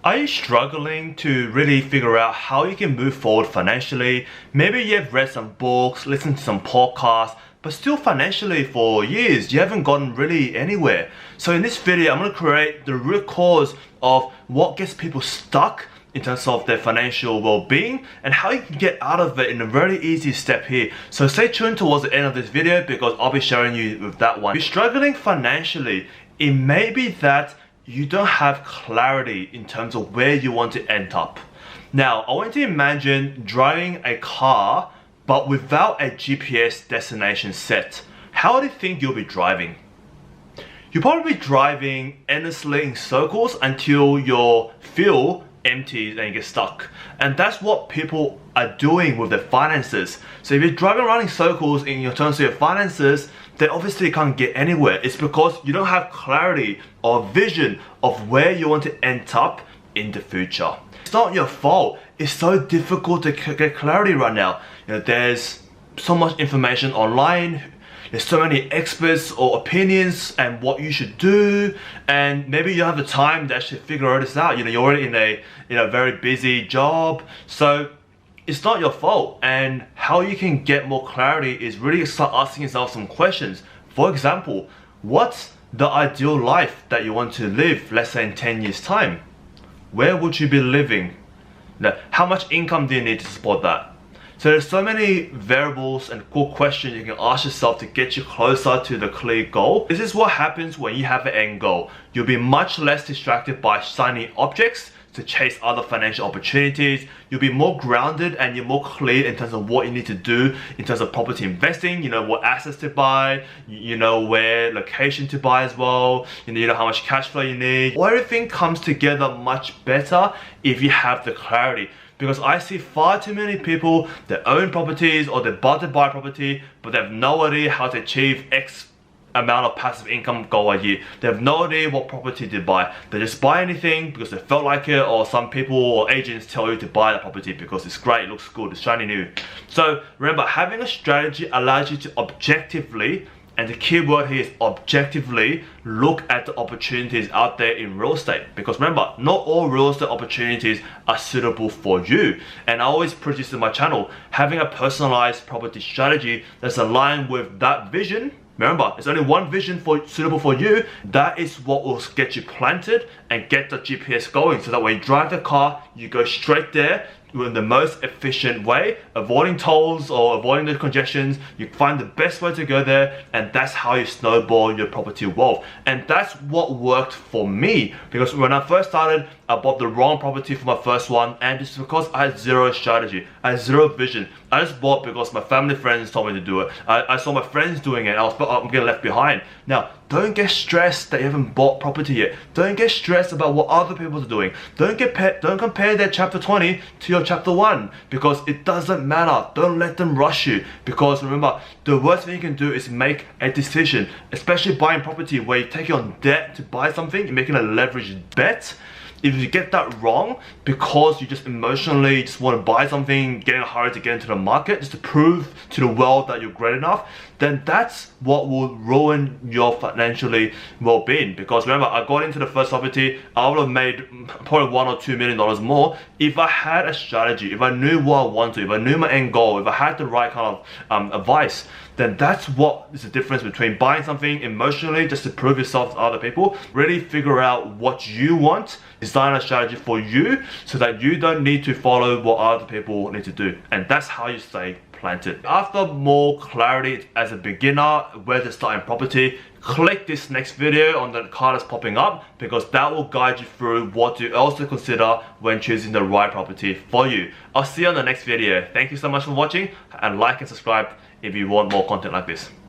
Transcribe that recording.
Are you struggling to really figure out how you can move forward financially? Maybe you've read some books, listened to some podcasts, but still financially for years you haven't gotten really anywhere. So in this video, I'm going to create the root cause of what gets people stuck in terms of their financial well-being and how you can get out of it in a very easy step here. So stay tuned towards the end of this video because I'll be sharing you with that one. If you're struggling financially, it may be that you don't have clarity in terms of where you want to end up. Now, I want you to imagine driving a car but without a GPS destination set. How do you think you'll be driving? You'll probably be driving endlessly in circles until your fuel empties and you get stuck. And that's what people are doing with their finances. So if you're driving around in circles in your terms of your finances, then obviously you can't get anywhere. It's because you don't have clarity or vision of where you want to end up in the future. It's not your fault. It's so difficult to get clarity right now. There's so much information online. There's so many experts or opinions and what you should do, and maybe you don't have the time to actually figure all this out. You're already in a very busy job, so it's not your fault. And how you can get more clarity is really start asking yourself some questions. For example, what's the ideal life that you want to live, let's say in 10 years time? Where would you be living? Now, how much income do you need to support that? So there's so many variables and cool questions you can ask yourself to get you closer to the clear goal. This is what happens when you have an end goal. You'll be much less distracted by shiny objects to chase other financial opportunities. You'll be more grounded and you're more clear in terms of what you need to do in terms of property investing. You know what assets to buy, you know where location to buy as well, you know how much cash flow you need. Everything comes together much better if you have the clarity. Because I see far too many people that own properties or they're about to buy property, but they have no idea how to achieve X amount of passive income goal a year. They have no idea what property to buy. They just buy anything because they felt like it, or some people or agents tell you to buy the property because it's great, it looks good, it's shiny new. So remember, having a strategy allows you to objectively, and the key word here is objectively, look at the opportunities out there in real estate. Because remember, not all real estate opportunities are suitable for you. And I always preach this in my channel, having a personalized property strategy that's aligned with that vision. Remember, it's only one vision suitable for you. That is what will get you planted and get the GPS going, so that when you drive the car, you go straight there in the most efficient way, avoiding tolls or avoiding the congestions. You find the best way to go there, and that's how you snowball your property wealth. And that's what worked for me, because when I first started, I bought the wrong property for my first one, and it's because I had zero strategy, I had zero vision. I just bought because my family friends told me to do it. I saw my friends doing it, and I'm getting left behind. Now, don't get stressed that you haven't bought property yet. Don't get stressed about what other people are doing. Don't compare their chapter 20 to your chapter 1, because it doesn't matter. Don't let them rush you, because remember, the worst thing you can do is make a decision, especially buying property where you're taking on debt to buy something. You're making a leveraged bet. If you get that wrong because you just emotionally just want to buy something, get in a hurry to get into the market just to prove to the world that you're great enough, then that's what will ruin your financially well-being. Because remember, I got into the first property, I would have made probably $1 or $2 million more if I had a strategy, if I knew what I wanted, if I knew my end goal, if I had the right kind of advice. Then that's what is the difference between buying something emotionally just to prove yourself to other people. Really figure out what you want, design a strategy for you so that you don't need to follow what other people need to do. And that's how you stay planted. After more clarity as a beginner where to start in property, click this next video on the card that's popping up, because that will guide you through what to also consider when choosing the right property for you. I'll see you on the next video. Thank you so much for watching, and like and subscribe if you want more content like this.